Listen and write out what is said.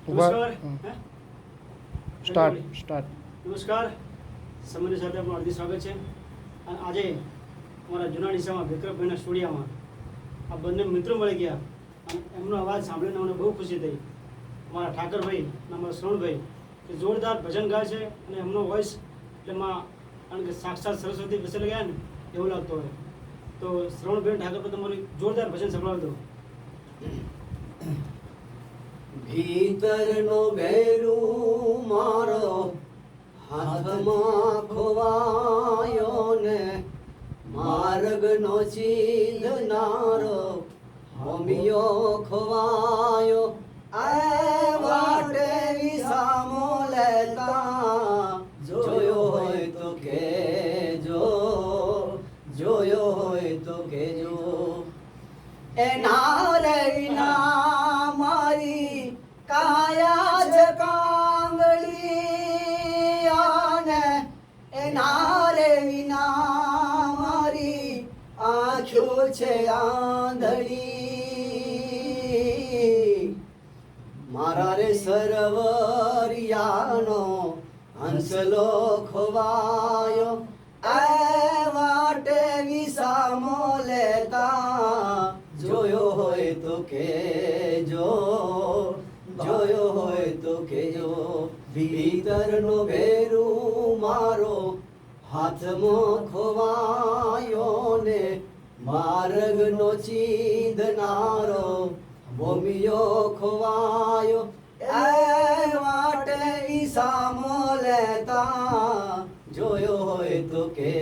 નમસ્કાર સ્ટાર્ટ. નમસ્કાર સમયની સાથે આપણું હાર્દિક સ્વાગત છે. અને આજે અમારા જૂના ડીસામાં વિક્રમભાઈના સ્ટુડિયોમાં આ બંને મિત્રો મળી ગયા અને એમનો અવાજ સાંભળીને અમને બહુ ખુશી થઈ. અમારા ઠાકરભાઈ અને અમારા શ્રવણભાઈ કે જોરદાર ભજન ગાય છે અને એમનો વોઇસ એટલે કારણ કે સાક્ષાત સરસ્વતી બેસેલા ગયા ને એવું લાગતો હોય. તો શ્રવણભાઈ ઠાકરભાઈ તમારું જોરદાર ભજન સંભળાવતો. ભીતરનો બેરું મારો હાથમાં ખોવાયો ને માર્ગનો ચીંધનારો હોમિયો ખોવાયો આ વાટે વિસામો લેતા જોયો હોય તો કેજો, જોયો હોય તો કેજો. એના રે વિના મારી કાયા જ કાંગળી અને એના રે વિના મારી આંખો છે આંધળી. મારા રે સરવરિયાનો હંસલો ખોવાયો આ વાટે વિસામો લેતા જોયો હોય તો કેજો, જોયો હોય તો કેજો. ભીતરનો ભેરું મારો હાથમાં ખોવાયો ને માર્ગનો ચીંધનારો ભૂમિયો ખોવાયો એ વાટે વિસામો લેતા જોયો હોય તો કે